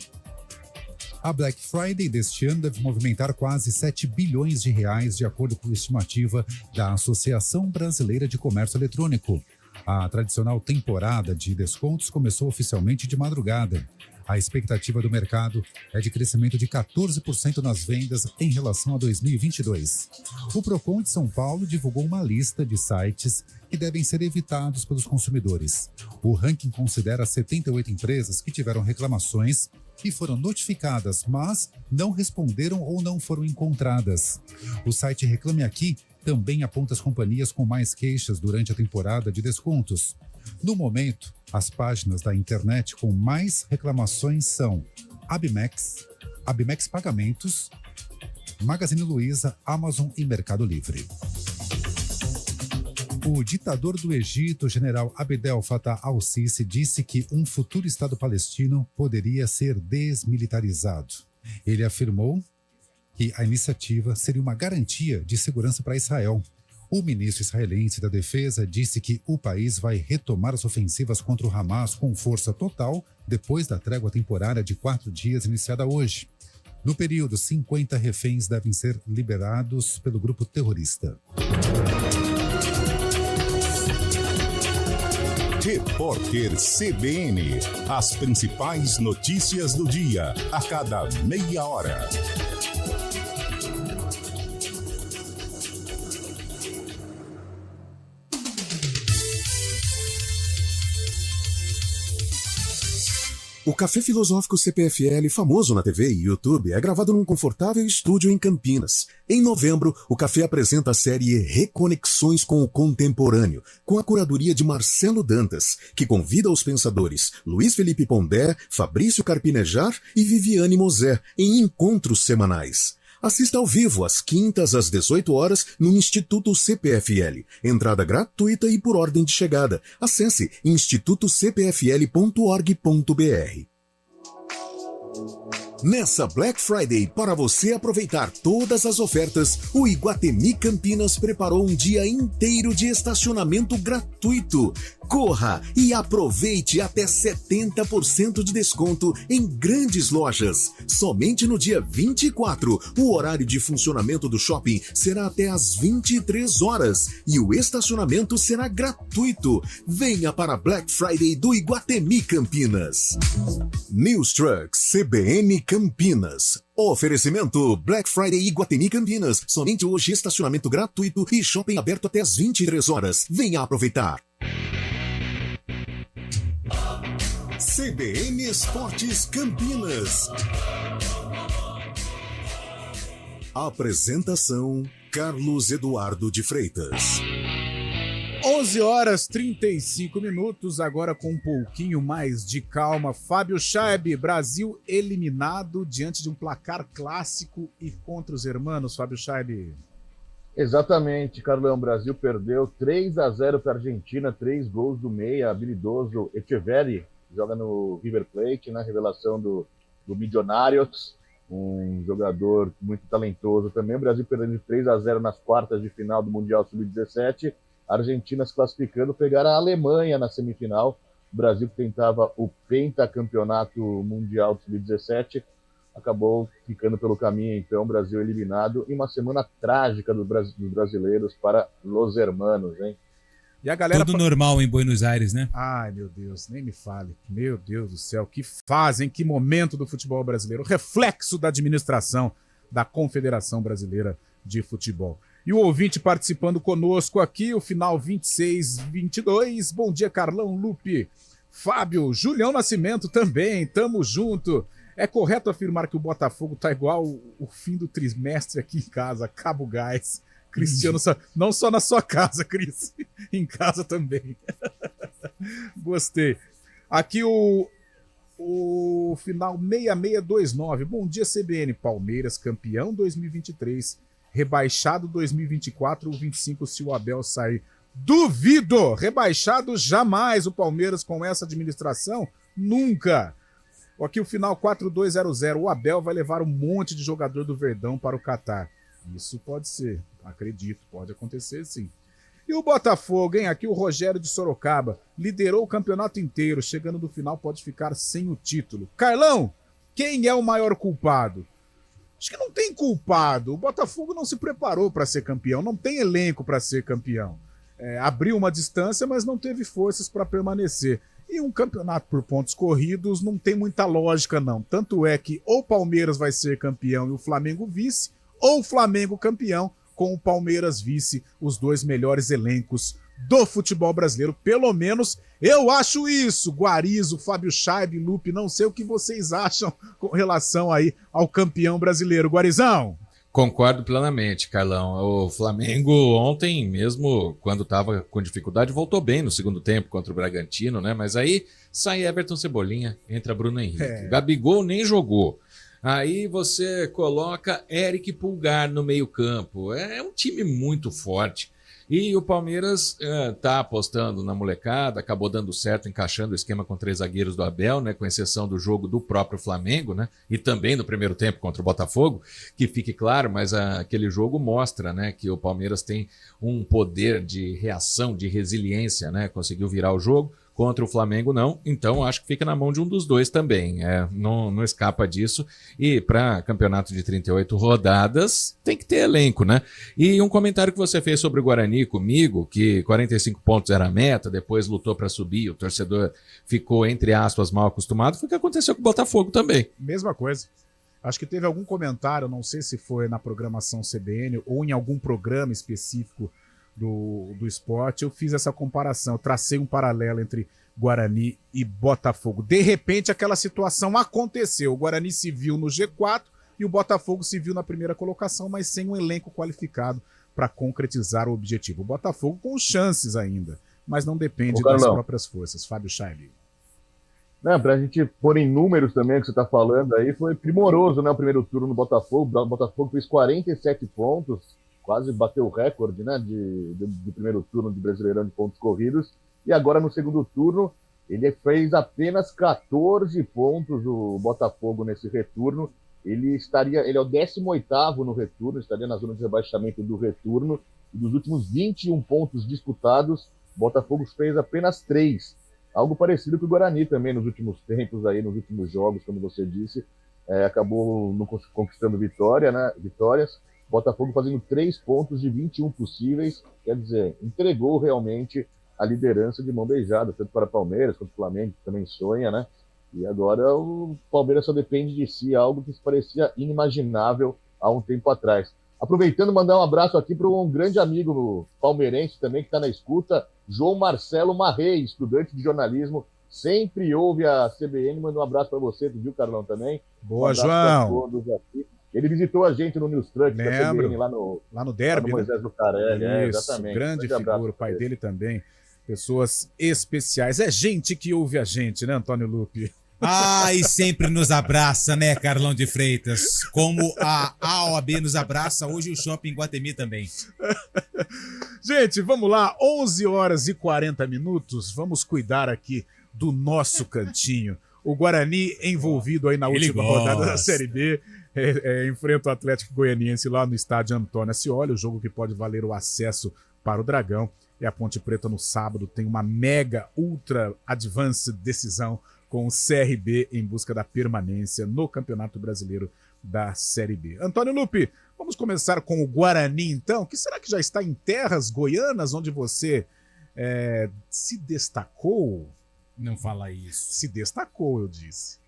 A Black Friday deste ano deve movimentar quase 7 bilhões de reais, de acordo com a estimativa da Associação Brasileira de Comércio Eletrônico. A tradicional temporada de descontos começou oficialmente de madrugada. A expectativa do mercado é de crescimento de 14% nas vendas em relação a 2022. O Procon de São Paulo divulgou uma lista de sites que devem ser evitados pelos consumidores. O ranking considera 78 empresas que tiveram reclamações e foram notificadas, mas não responderam ou não foram encontradas. O site Reclame Aqui também aponta as companhias com mais queixas durante a temporada de descontos. No momento, as páginas da internet com mais reclamações são Abimex, Abimex Pagamentos, Magazine Luiza, Amazon e Mercado Livre. O ditador do Egito, general Abdel Fattah al-Sisi, disse que um futuro Estado palestino poderia ser desmilitarizado. Ele afirmou que a iniciativa seria uma garantia de segurança para Israel. O ministro israelense da Defesa disse que o país vai retomar as ofensivas contra o Hamas com força total depois da trégua temporária de 4 dias iniciada hoje. No período, 50 reféns devem ser liberados pelo grupo terrorista. Repórter CBN. As principais notícias do dia, a cada meia hora. O Café Filosófico CPFL, famoso na TV e YouTube, é gravado num confortável estúdio em Campinas. Em novembro, o café apresenta a série Reconexões com o Contemporâneo, com a curadoria de Marcelo Dantas, que convida os pensadores Luiz Felipe Pondé, Fabrício Carpinejar e Viviane Mosé em encontros semanais. Assista ao vivo às quintas às 18 horas no Instituto CPFL. Entrada gratuita e por ordem de chegada. Acesse institutocpfl.org.br. Nessa Black Friday, para você aproveitar todas as ofertas, o Iguatemi Campinas preparou um dia inteiro de estacionamento gratuito. Corra e aproveite até 70% de desconto em grandes lojas. Somente no dia 24, o horário de funcionamento do shopping será até às 23 horas e o estacionamento será gratuito. Venha para a Black Friday do Iguatemi Campinas. News Trucks CBN Campinas. Oferecimento Black Friday Iguatemi Campinas. Somente hoje estacionamento gratuito e shopping aberto até às 23 horas. Venha aproveitar. CBN Esportes Campinas. Apresentação Carlos Eduardo de Freitas. 11 horas 35 minutos, agora com um pouquinho mais de calma. Fábio Chaib, Brasil eliminado diante de um placar clássico e contra os hermanos, Fábio Chaib. Exatamente, Carlão. O Brasil perdeu 3-0 para a Argentina, 3 gols do meia habilidoso Echeverri, joga no River Plate, na revelação do Millonarios, um jogador muito talentoso também. O Brasil perdendo de 3-0 nas quartas de final do Mundial Sub-17. A Argentina se classificando, pegar a Alemanha na semifinal. O Brasil que tentava o pentacampeonato mundial Sub-17 acabou ficando pelo caminho, então o Brasil eliminado em uma semana trágica dos brasileiros para Los Hermanos, hein? E a galera... Tudo normal em Buenos Aires, né? Ai, meu Deus, nem me fale. Meu Deus do céu, que fazem, que momento do futebol brasileiro. Reflexo da administração da Confederação Brasileira de Futebol. E o ouvinte participando conosco aqui, o final 26-22. Bom dia, Carlão, Lupe, Fábio, Julião Nascimento também, tamo junto. É correto afirmar que o Botafogo tá igual o fim do trimestre aqui em casa, Cabo Gás. Cristiano, não só na sua casa, Cris, em casa também. Gostei. Aqui o final 6629. Bom dia, CBN. Palmeiras, campeão 2023, rebaixado 2024, o 25 se o Abel sair. Duvido! Rebaixado jamais o Palmeiras com essa administração, nunca. Aqui o final 4200. O Abel vai levar um monte de jogador do Verdão para o Catar. Isso pode ser, acredito, pode acontecer sim. E o Botafogo, hein? Aqui o Rogério de Sorocaba liderou o campeonato inteiro, chegando no final pode ficar sem o título. Carlão, quem é o maior culpado? Acho que não tem culpado. O Botafogo não se preparou para ser campeão, não tem elenco para ser campeão. Abriu uma distância, mas não teve forças para permanecer. E um campeonato por pontos corridos não tem muita lógica, não. Tanto é que ou o Palmeiras vai ser campeão e o Flamengo vice, ou o Flamengo campeão com o Palmeiras vice, os dois melhores elencos do futebol brasileiro. Pelo menos eu acho isso. Guarizo, Fábio Chaib, Lupe, não sei o que vocês acham com relação aí ao campeão brasileiro. Guarizão? Concordo plenamente, Carlão. O Flamengo ontem, mesmo quando estava com dificuldade, voltou bem no segundo tempo contra o Bragantino, né? Mas aí sai Everton Cebolinha, entra Bruno Henrique. Gabigol nem jogou. Aí você coloca Eric Pulgar no meio-campo. É um time muito forte. E o Palmeiras tá apostando na molecada, acabou dando certo, encaixando o esquema com 3 zagueiros do Abel, né, com exceção do jogo do próprio Flamengo, né, e também no primeiro tempo contra o Botafogo, que fique claro, mas aquele jogo mostra, né, que o Palmeiras tem um poder de reação, de resiliência, né, conseguiu virar o jogo. Contra o Flamengo não, então acho que fica na mão de um dos dois também, não escapa disso. E para campeonato de 38 rodadas tem que ter elenco, né? E um comentário que você fez sobre o Guarani comigo, que 45 pontos era a meta, depois lutou para subir, o torcedor ficou, entre aspas, mal acostumado, foi o que aconteceu com o Botafogo também. Mesma coisa. Acho que teve algum comentário, não sei se foi na programação CBN ou em algum programa específico do esporte, eu fiz essa comparação, eu tracei um paralelo entre Guarani e Botafogo. De repente, aquela situação aconteceu. O Guarani se viu no G4 e o Botafogo se viu na primeira colocação, mas sem um elenco qualificado para concretizar o objetivo. O Botafogo com chances ainda, mas não depende das próprias forças. Fábio Chaib. Para a gente pôr em números também o que você está falando aí, foi primoroso, né, o primeiro turno no Botafogo. O Botafogo fez 47 pontos, quase bateu o recorde, né, de primeiro turno de Brasileirão de pontos corridos. E agora no segundo turno Ele fez apenas 14 pontos, o Botafogo, nesse retorno. Ele é o 18º no retorno, estaria na zona de rebaixamento do retorno. E dos últimos 21 pontos disputados, o Botafogo fez apenas 3. Algo parecido com o Guarani também nos últimos tempos, aí, nos últimos jogos, como você disse. Acabou não conquistando vitórias. O Botafogo fazendo 3 pontos de 21 possíveis. Quer dizer, entregou realmente a liderança de mão beijada, tanto para Palmeiras quanto Flamengo, que também sonha, né? E agora o Palmeiras só depende de si, algo que parecia inimaginável há um tempo atrás. Aproveitando, mandar um abraço aqui para um grande amigo palmeirense também, que está na escuta, João Marcelo Marrei, estudante de jornalismo, sempre ouve a CBN. Manda um abraço para você, viu, Carlão, também? Boa, João! Todos aqui. Ele visitou a gente no News Truck da CBN, lá no Derby, lá no Moisés Lucarelli. Isso, exatamente. Grande figura, o pai dele também. Pessoas especiais. É gente que ouve a gente, né, Antônio Lupi? E sempre nos abraça, né, Carlão de Freitas? Como a OAB nos abraça, hoje o Shopping Guatemi também. Gente, vamos lá, 11 horas e 40 minutos, vamos cuidar aqui do nosso cantinho. O Guarani envolvido aí na última rodada da Série B, enfrenta o Atlético Goianiense lá no estádio Antônio Ascioli, o jogo que pode valer o acesso para o Dragão. E a Ponte Preta no sábado tem uma mega, ultra advanced decisão com o CRB em busca da permanência no Campeonato Brasileiro da Série B. Antônio Lupi, vamos começar com o Guarani, então. Que será que já está em terras goianas, onde você se destacou? Não fala isso. Se destacou, eu disse.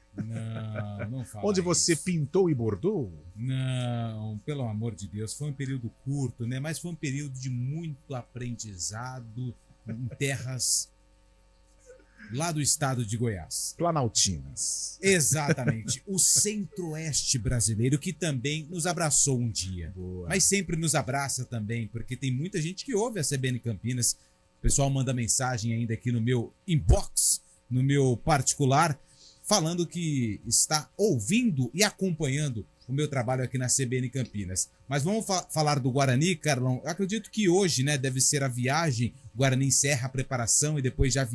Não fala onde você isso. Pintou e bordou? Não, pelo amor de Deus. Foi um período curto, né? Mas foi um período de muito aprendizado em terras lá do estado de Goiás. Planaltinas. Exatamente. O centro-oeste brasileiro, que também nos abraçou um dia. Boa. Mas sempre nos abraça também, porque tem muita gente que ouve a CBN Campinas. O pessoal manda mensagem ainda aqui no meu inbox, no meu particular, falando que está ouvindo e acompanhando o meu trabalho aqui na CBN Campinas. Mas vamos falar do Guarani, Carlão. Eu acredito que hoje, né, deve ser a viagem. O Guarani encerra a preparação e depois já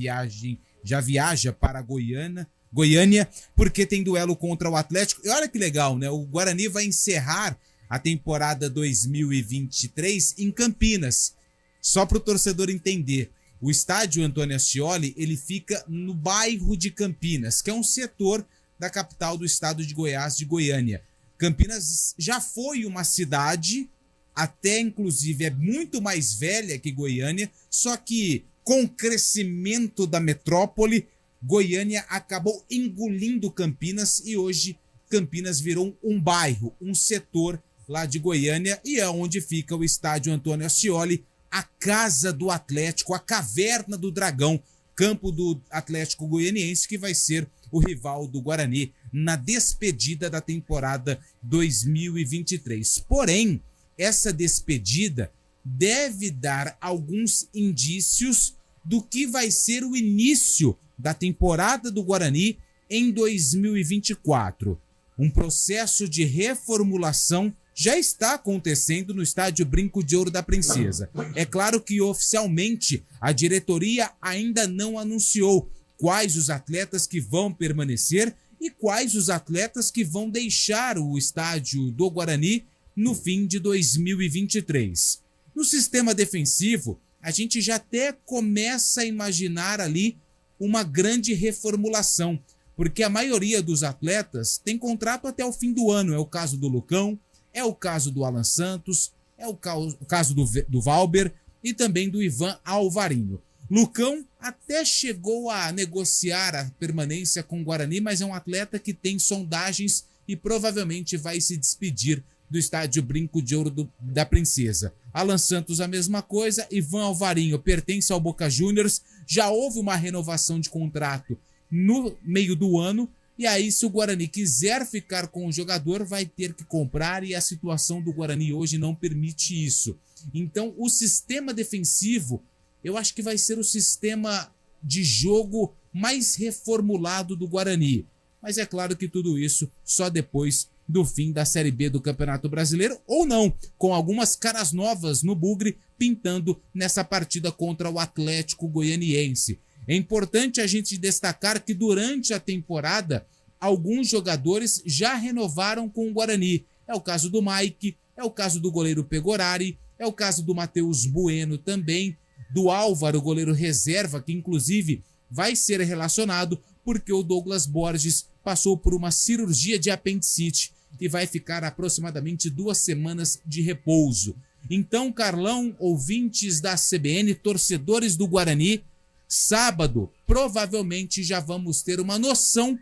viaja para Goiânia, porque tem duelo contra o Atlético. E olha que legal, né? O Guarani vai encerrar a temporada 2023 em Campinas. Só para o torcedor entender, o estádio Antônio Ascioli, ele fica no bairro de Campinas, que é um setor da capital do estado de Goiás, de Goiânia. Campinas já foi uma cidade, até inclusive é muito mais velha que Goiânia, só que com o crescimento da metrópole, Goiânia acabou engolindo Campinas e hoje Campinas virou um bairro, um setor lá de Goiânia, e é onde fica o estádio Antônio Ascioli, a casa do Atlético, a caverna do Dragão, campo do Atlético Goianiense, que vai ser o rival do Guarani na despedida da temporada 2023. Porém, essa despedida deve dar alguns indícios do que vai ser o início da temporada do Guarani em 2024. Um processo de reformulação já está acontecendo no estádio Brinco de Ouro da Princesa. É claro que oficialmente a diretoria ainda não anunciou quais os atletas que vão permanecer e quais os atletas que vão deixar o estádio do Guarani no fim de 2023. No sistema defensivo, a gente já até começa a imaginar ali uma grande reformulação, porque a maioria dos atletas tem contrato até o fim do ano. É o caso do Lucão, é o caso do Alan Santos, é o caso do Valber e também do Ivan Alvarinho. Lucão até chegou a negociar a permanência com o Guarani, mas é um atleta que tem sondagens e provavelmente vai se despedir do estádio Brinco de Ouro da Princesa. Alan Santos a mesma coisa, Ivan Alvarinho pertence ao Boca Juniors, já houve uma renovação de contrato no meio do ano, e aí se o Guarani quiser ficar com o jogador, vai ter que comprar, e a situação do Guarani hoje não permite isso. Então o sistema defensivo, eu acho que vai ser o sistema de jogo mais reformulado do Guarani. Mas é claro que tudo isso só depois do fim da Série B do Campeonato Brasileiro, ou não, com algumas caras novas no Bugre pintando nessa partida contra o Atlético Goianiense. É importante a gente destacar que durante a temporada, alguns jogadores já renovaram com o Guarani. É o caso do Mike, é o caso do goleiro Pegorari, é o caso do Matheus Bueno também, do Álvaro, goleiro reserva, que inclusive vai ser relacionado porque o Douglas Borges passou por uma cirurgia de apendicite e vai ficar aproximadamente 2 semanas de repouso. Então, Carlão, ouvintes da CBN, torcedores do Guarani, sábado provavelmente já vamos ter uma noção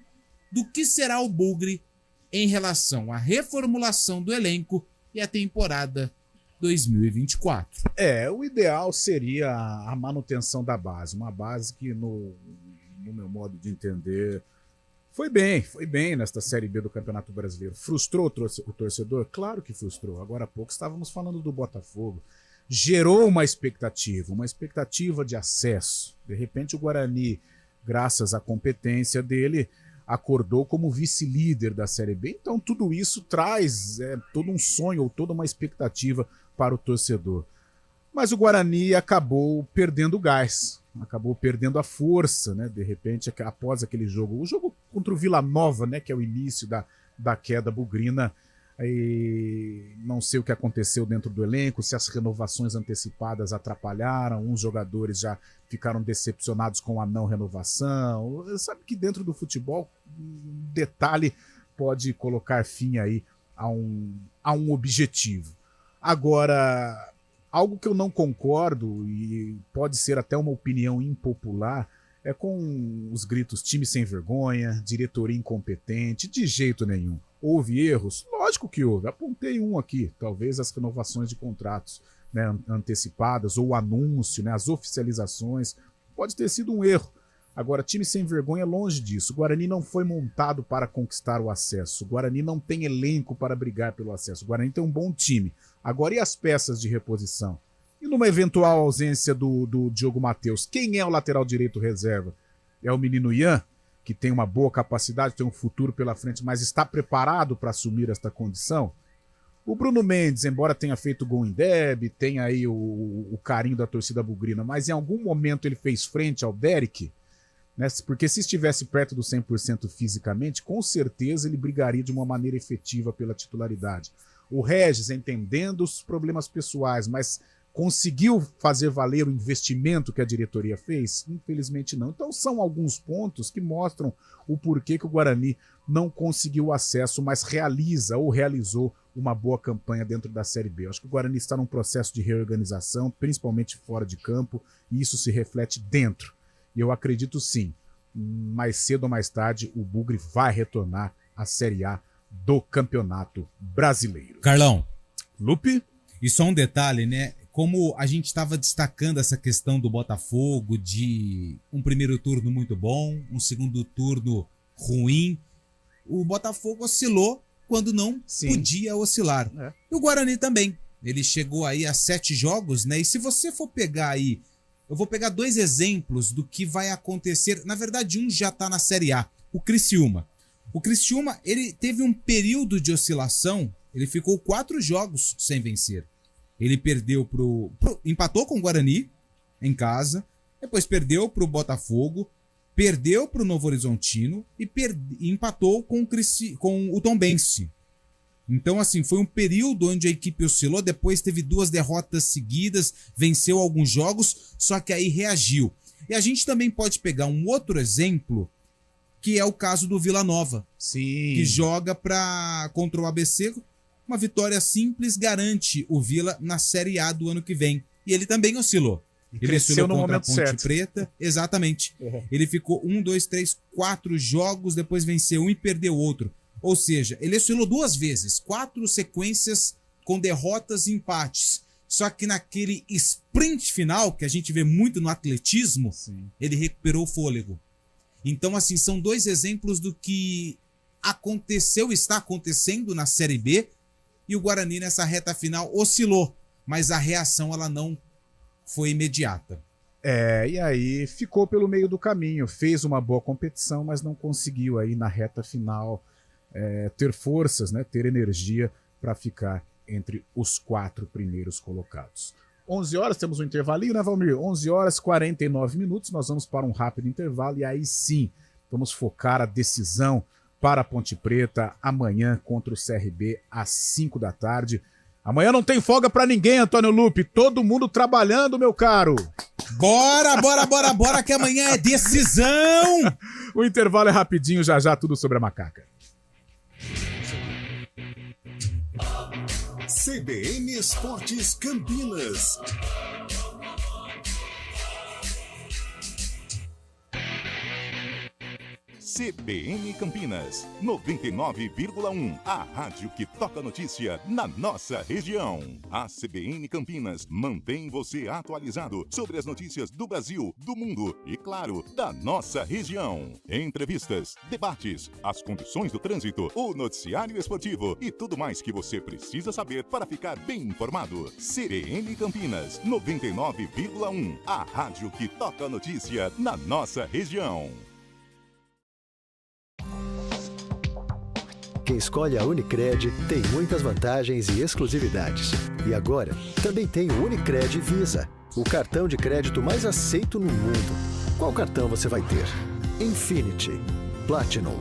do que será o Bugre em relação à reformulação do elenco e a temporada 2024. O ideal seria a manutenção da base, uma base que no meu modo de entender foi bem nesta Série B do Campeonato Brasileiro. Frustrou o torcedor? Claro que frustrou. Agora há pouco estávamos falando do Botafogo. Gerou uma expectativa de acesso. De repente o Guarani, graças à competência dele, acordou como vice-líder da Série B. Então tudo isso traz todo um sonho ou toda uma expectativa para o torcedor. Mas o Guarani acabou perdendo o gás, acabou perdendo a força, né? De repente, após aquele jogo, o jogo contra o Vila Nova, né? Que é o início da queda bugrina. E não sei o que aconteceu dentro do elenco, se as renovações antecipadas atrapalharam, uns jogadores já ficaram decepcionados com a não renovação. Sabe que dentro do futebol, um detalhe pode colocar fim aí a um objetivo. Agora, algo que eu não concordo, e pode ser até uma opinião impopular, é com os gritos time sem vergonha, diretoria incompetente, de jeito nenhum. Houve erros? Lógico que houve. Apontei um aqui, talvez as renovações de contratos, né, antecipadas, ou o anúncio, né, as oficializações, pode ter sido um erro. Agora, time sem vergonha é longe disso. O Guarani não foi montado para conquistar o acesso. O Guarani não tem elenco para brigar pelo acesso. O Guarani tem um bom time. Agora, e as peças de reposição? E numa eventual ausência do Diogo Matheus, quem é o lateral direito reserva? É o menino Ian, que tem uma boa capacidade, tem um futuro pela frente, mas está preparado para assumir esta condição? O Bruno Mendes, embora tenha feito gol em Deb, tem aí o carinho da torcida bugrina, mas em algum momento ele fez frente ao Derek, né? Porque se estivesse perto do 100% fisicamente, com certeza ele brigaria de uma maneira efetiva pela titularidade. O Regis, entendendo os problemas pessoais, mas conseguiu fazer valer o investimento que a diretoria fez? Infelizmente não. Então são alguns pontos que mostram o porquê que o Guarani não conseguiu acesso, mas realizou uma boa campanha dentro da Série B. Eu acho que o Guarani está num processo de reorganização, principalmente fora de campo, e isso se reflete dentro. E eu acredito sim, mais cedo ou mais tarde, o Bugre vai retornar à Série A do Campeonato Brasileiro. Carlão. Lupe? E só um detalhe, né? Como a gente estava destacando essa questão do Botafogo, de um primeiro turno muito bom, um segundo turno ruim, o Botafogo oscilou quando não podia oscilar. E o Guarani também. Ele chegou aí a 7 jogos, né? E se você for pegar aí, eu vou pegar 2 exemplos do que vai acontecer. Na verdade, um já está na Série A, o Criciúma. O Criciúma, ele teve um período de oscilação, ele ficou 4 jogos sem vencer. Ele perdeu empatou com o Guarani em casa, depois perdeu pro Botafogo, perdeu pro Novo Horizontino e empatou com o Tombense. Então, assim, foi um período onde a equipe oscilou, depois teve 2 derrotas seguidas, venceu alguns jogos, só que aí reagiu. E a gente também pode pegar um outro exemplo, que é o caso do Vila Nova, que joga contra o ABC. Uma vitória simples garante o Vila na Série A do ano que vem. E ele também oscilou. Ele oscilou contra a Ponte Preta. Exatamente. Ele ficou 4 jogos, depois venceu um e perdeu outro. Ou seja, ele oscilou 2 vezes. 4 sequências com derrotas e empates. Só que naquele sprint final, que a gente vê muito no atletismo, ele recuperou o fôlego. Então, assim, são 2 exemplos do que aconteceu, está acontecendo na Série B. E o Guarani nessa reta final oscilou, mas a reação ela não foi imediata. E aí ficou pelo meio do caminho, fez uma boa competição, mas não conseguiu aí na reta final ter forças, né, ter energia para ficar entre os 4 primeiros colocados. 11 horas, temos um intervalinho, né, Valmir? 11 horas e 49 minutos, nós vamos para um rápido intervalo e aí sim, vamos focar a decisão para a Ponte Preta amanhã contra o CRB às 5 da tarde. Amanhã não tem folga para ninguém, Antônio Lupe, todo mundo trabalhando, meu caro. Bora, que amanhã é decisão! O intervalo é rapidinho, já tudo sobre a macaca. CBN Esportes Campinas. CBN Campinas, 99,1. A rádio que toca notícia na nossa região. A CBN Campinas mantém você atualizado sobre as notícias do Brasil, do mundo e, claro, da nossa região. Entrevistas, debates, as condições do trânsito, o noticiário esportivo e tudo mais que você precisa saber para ficar bem informado. CBN Campinas, 99,1. A rádio que toca notícia na nossa região. Quem escolhe a Unicred tem muitas vantagens e exclusividades. E agora, também tem o Unicred Visa, o cartão de crédito mais aceito no mundo. Qual cartão você vai ter? Infinity, Platinum,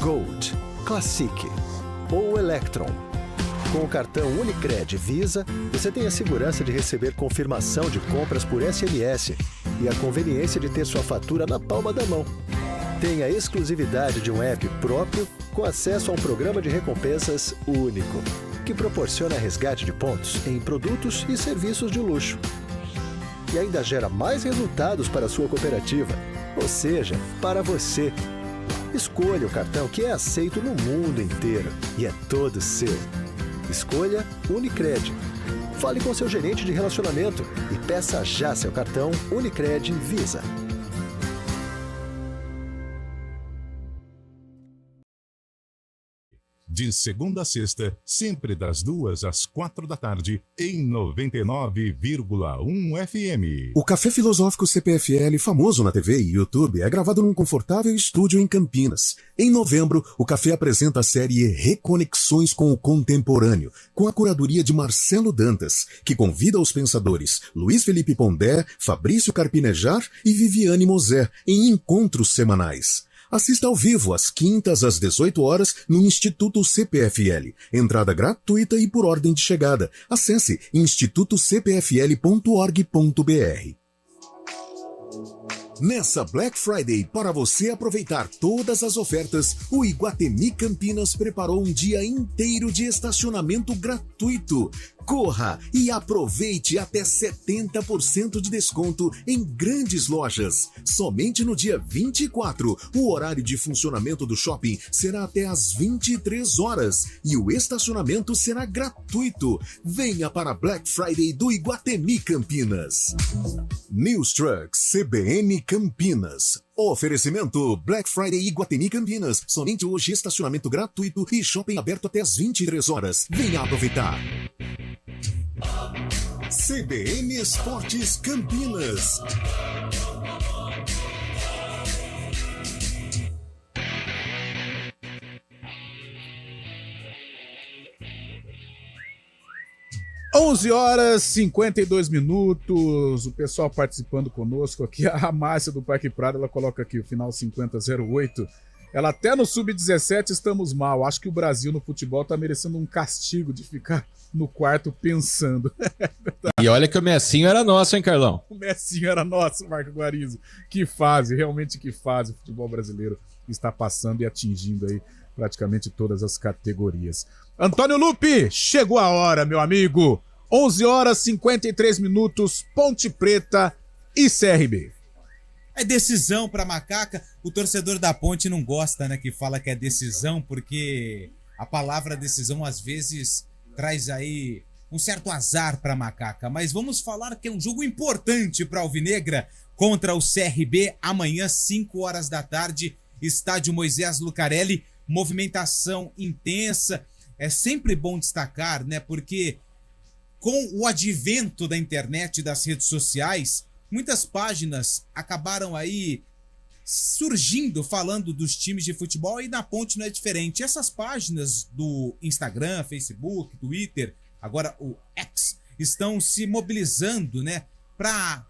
Gold, Classic ou Electron? Com o cartão Unicred Visa, você tem a segurança de receber confirmação de compras por SMS e a conveniência de ter sua fatura na palma da mão. Tem a exclusividade de um app próprio com acesso a um programa de recompensas único, que proporciona resgate de pontos em produtos e serviços de luxo. E ainda gera mais resultados para a sua cooperativa, ou seja, para você. Escolha o cartão que é aceito no mundo inteiro e é todo seu. Escolha Unicred. Fale com seu gerente de relacionamento e peça já seu cartão Unicred Visa. De segunda a sexta, sempre das 2 às 4 da tarde, em 99,1 FM. O Café Filosófico CPFL, famoso na TV e YouTube, é gravado num confortável estúdio em Campinas. Em novembro, o café apresenta a série Reconexões com o Contemporâneo, com a curadoria de Marcelo Dantas, que convida os pensadores Luiz Felipe Pondé, Fabrício Carpinejar e Viviane Mosé em encontros semanais. Assista ao vivo às quintas às 18 horas no Instituto CPFL. Entrada gratuita e por ordem de chegada. Acesse institutocpfl.org.br. Nessa Black Friday, para você aproveitar todas as ofertas, o Iguatemi Campinas preparou um dia inteiro de estacionamento gratuito. Corra e aproveite até 70% de desconto em grandes lojas. Somente no dia 24, o horário de funcionamento do shopping será até às 23 horas e o estacionamento será gratuito. Venha para Black Friday do Iguatemi Campinas. News Trucks CBN Campinas. Oferecimento Black Friday Iguatemi Campinas. Somente hoje estacionamento gratuito e shopping aberto até às 23 horas. Venha aproveitar. CBN Esportes Campinas. Onze horas 52 minutos, o pessoal participando conosco aqui, a Márcia do Parque Prado, ela coloca aqui o final 5008, ela até no Sub-17 estamos mal, acho que o Brasil no futebol tá merecendo um castigo de ficar no quarto pensando. E olha que o Messinho era nosso, hein, Carlão? O Messinho era nosso, Marco Guarizo, que fase, realmente que fase o futebol brasileiro está passando e atingindo aí praticamente todas as categorias. Antônio Lupe, chegou a hora, meu amigo. 11 horas 53 minutos, Ponte Preta e CRB. É decisão pra Macaca. O torcedor da Ponte não gosta, né, que fala que é decisão, porque a palavra decisão às vezes traz aí um certo azar pra Macaca. Mas vamos falar que é um jogo importante pra Alvinegra contra o CRB amanhã, 5 horas da tarde, estádio Moisés Lucarelli. Movimentação intensa. É sempre bom destacar, né? Porque com o advento da internet e das redes sociais, muitas páginas acabaram aí surgindo falando dos times de futebol e na Ponte não é diferente. Essas páginas do Instagram, Facebook, Twitter, agora o X, estão se mobilizando, né, para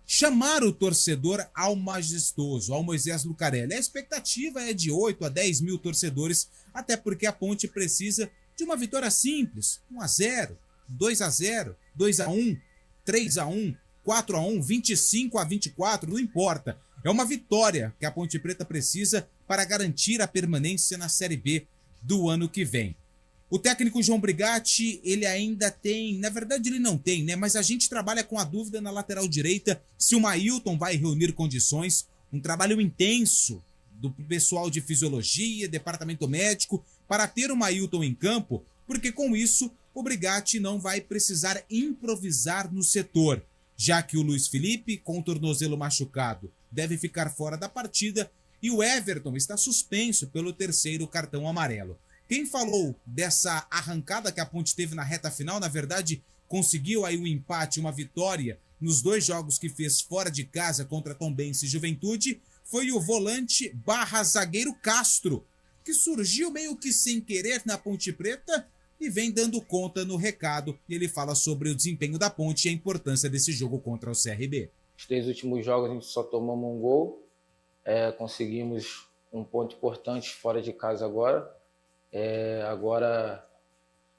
chamar o torcedor ao majestoso, ao Moisés Lucarelli. A expectativa é de 8 a 10 mil torcedores, até porque a Ponte precisa de uma vitória simples, 1-0, 2-0, 2-1, 3-1, 4-1, 25-24, não importa. É uma vitória que a Ponte Preta precisa para garantir a permanência na Série B do ano que vem. O técnico João Brigatti, ele ainda tem, na verdade ele não tem, né? Mas a gente trabalha com a dúvida na lateral direita se o Mailton vai reunir condições. Um trabalho intenso do pessoal de fisiologia, departamento médico, para ter o Mailton em campo, porque com isso o Brigatti não vai precisar improvisar no setor, já que o Luiz Felipe, com o tornozelo machucado, deve ficar fora da partida e o Everton está suspenso pelo 3º cartão amarelo. Quem falou dessa arrancada que a Ponte teve na reta final, na verdade, conseguiu aí um empate, uma vitória nos 2 jogos que fez fora de casa contra Tombense e Juventude, foi o volante / zagueiro Castro, que surgiu meio que sem querer na Ponte Preta e vem dando conta no recado. E ele fala sobre o desempenho da Ponte e a importância desse jogo contra o CRB. Os 3 últimos jogos a gente só tomamos um gol, conseguimos um ponto importante fora de casa agora. Agora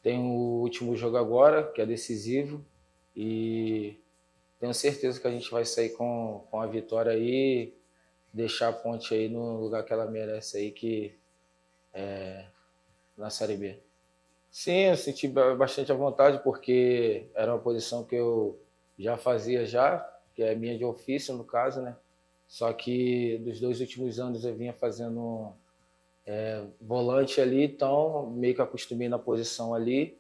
tem o último jogo agora, que é decisivo, e tenho certeza que a gente vai sair com a vitória aí, deixar a Ponte aí no lugar que ela merece aí, que é na Série B. Sim, eu senti bastante à vontade, porque era uma posição que eu já fazia que é minha de ofício no caso, né? Só que dos 2 últimos anos eu vinha fazendo volante ali, então meio que acostumei na posição ali.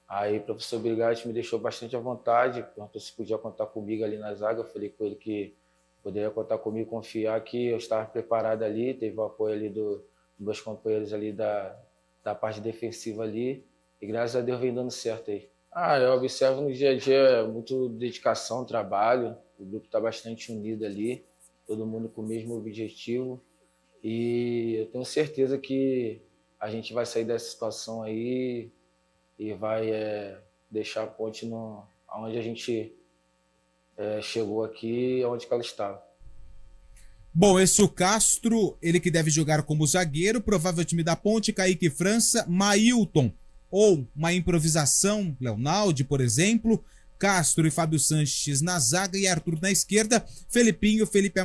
Aí o professor Brigatti me deixou bastante à vontade, perguntou se podia contar comigo ali na zaga. Eu falei com ele que poderia contar comigo, confiar que eu estava preparado ali. Teve o apoio ali dos meus companheiros ali da parte defensiva ali, e graças a Deus vem dando certo aí. Eu observo no dia a dia muito dedicação, trabalho, o grupo está bastante unido ali, todo mundo com o mesmo objetivo. E eu tenho certeza que a gente vai sair dessa situação aí e vai deixar a Ponte onde a gente chegou aqui, onde ela estava. Bom, esse é o Castro, ele que deve jogar como zagueiro, provável time da Ponte, Kaique França, Mailton, ou uma improvisação, Leonaldi, por exemplo, Castro e Fábio Sanches na zaga e Arthur na esquerda, Felipinho, Felipe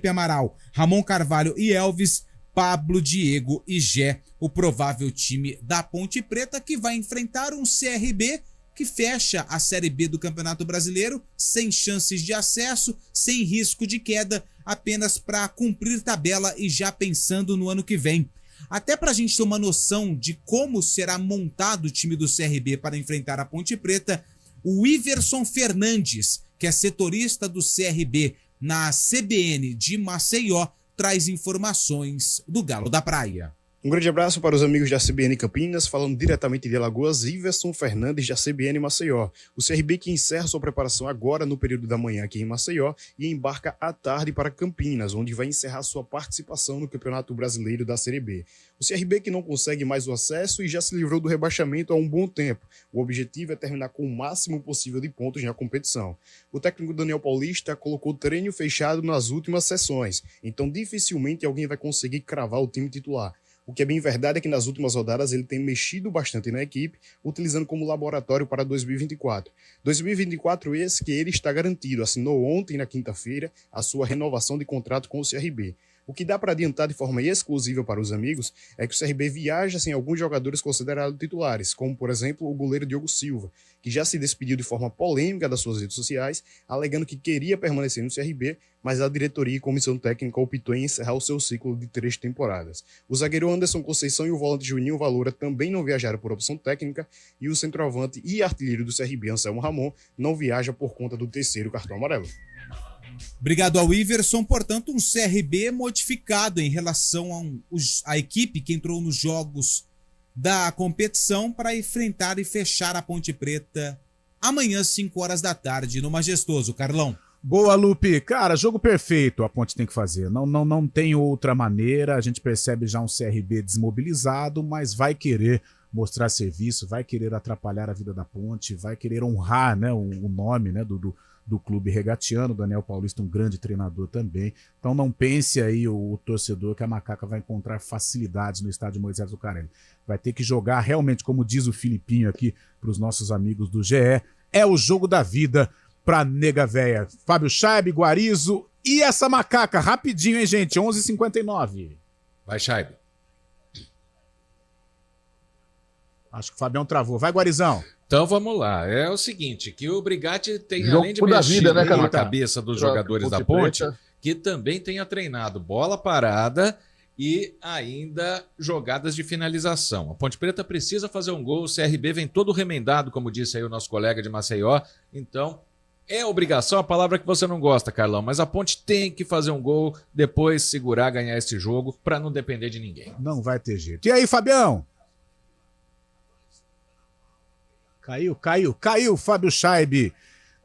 Amaral, Ramon Carvalho e Elvis, Pablo, Diego e Gé, o provável time da Ponte Preta, que vai enfrentar um CRB que fecha a Série B do Campeonato Brasileiro sem chances de acesso, sem risco de queda, apenas para cumprir tabela e já pensando no ano que vem. Até para a gente ter uma noção de como será montado o time do CRB para enfrentar a Ponte Preta, o Iverson Fernandes, que é setorista do CRB na CBN de Maceió, traz informações do Galo da Praia. Um grande abraço para os amigos da CBN Campinas, falando diretamente de Alagoas, Iverson Fernandes da CBN Maceió. O CRB que encerra sua preparação agora no período da manhã aqui em Maceió e embarca à tarde para Campinas, onde vai encerrar sua participação no Campeonato Brasileiro da Série B. O CRB que não consegue mais o acesso e já se livrou do rebaixamento há um bom tempo. O objetivo é terminar com o máximo possível de pontos na competição. O técnico Daniel Paulista colocou treino fechado nas últimas sessões, então dificilmente alguém vai conseguir cravar o time titular. O que é bem verdade é que nas últimas rodadas ele tem mexido bastante na equipe, utilizando como laboratório para 2024. 2024 esse que ele está garantido, assinou ontem, na quinta-feira, a sua renovação de contrato com o CRB. O que dá para adiantar de forma exclusiva para os amigos é que o CRB viaja sem alguns jogadores considerados titulares, como, por exemplo, o goleiro Diogo Silva, que já se despediu de forma polêmica das suas redes sociais, alegando que queria permanecer no CRB, mas a diretoria e comissão técnica optou em encerrar o seu ciclo de 3 temporadas. O zagueiro Anderson Conceição e o volante Juninho Valora também não viajaram por opção técnica, e o centroavante e artilheiro do CRB, Anselmo Ramon, não viaja por conta do 3º cartão amarelo. Obrigado ao Iverson, portanto, um CRB modificado em relação à equipe que entrou nos jogos da competição para enfrentar e fechar a Ponte Preta amanhã, 5 horas da tarde, no Majestoso. Carlão. Boa, Lupe. Cara, jogo perfeito a Ponte tem que fazer. Não tem outra maneira. A gente percebe já um CRB desmobilizado, mas vai querer mostrar serviço, vai querer atrapalhar a vida da Ponte, vai querer honrar, né, o nome, né, do clube regatiano. Daniel Paulista, um grande treinador também. Então não pense aí o torcedor que a Macaca vai encontrar facilidades no estádio Moisés Lucarelli. Vai ter que jogar realmente, como diz o Filipinho aqui para os nossos amigos do GE, é o jogo da vida pra nega véia. Fábio Chaib, Guarizo e essa Macaca, rapidinho, hein, gente? 11h59. Vai, Chaib. Acho que o Fabião travou. Vai, Guarizão. Então vamos lá. É o seguinte, que o Brigatti tem, Jogo além de da mexer vida, né, na cara? cabeça dos Pra jogadores da Ponte Ponte, Preta. que também tenha treinado bola parada e ainda jogadas de finalização. A Ponte Preta precisa fazer um gol, o CRB vem todo remendado, como disse aí o nosso colega de Maceió. Então, é obrigação, a palavra que você não gosta, Carlão, mas a Ponte tem que fazer um gol, depois segurar, ganhar esse jogo, para não depender de ninguém. Não vai ter jeito. E aí, Fabião? Caiu, Fábio Chaib.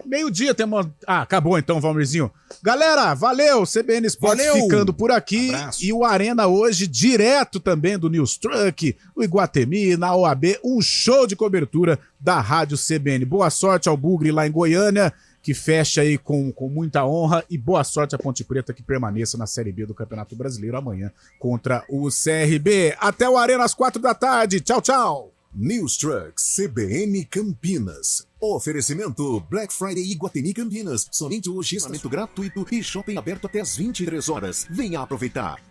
Meio-dia temos... acabou então, Valmirzinho. Galera, valeu, CBN Sports ficando por aqui. Abraço. E o Arena hoje, direto também do News Truck, o Iguatemi, na OAB, um show de cobertura da Rádio CBN. Boa sorte ao Bugre lá em Goiânia, que fecha aí com muita honra, e boa sorte à Ponte Preta, que permaneça na Série B do Campeonato Brasileiro amanhã contra o CRB. Até o Arena às 4h. Tchau, tchau. News Truck CBN Campinas. Oferecimento Black Friday Iguatemi Campinas. Somente hoje, estacionamento gratuito e shopping aberto até às 23 horas. Venha aproveitar.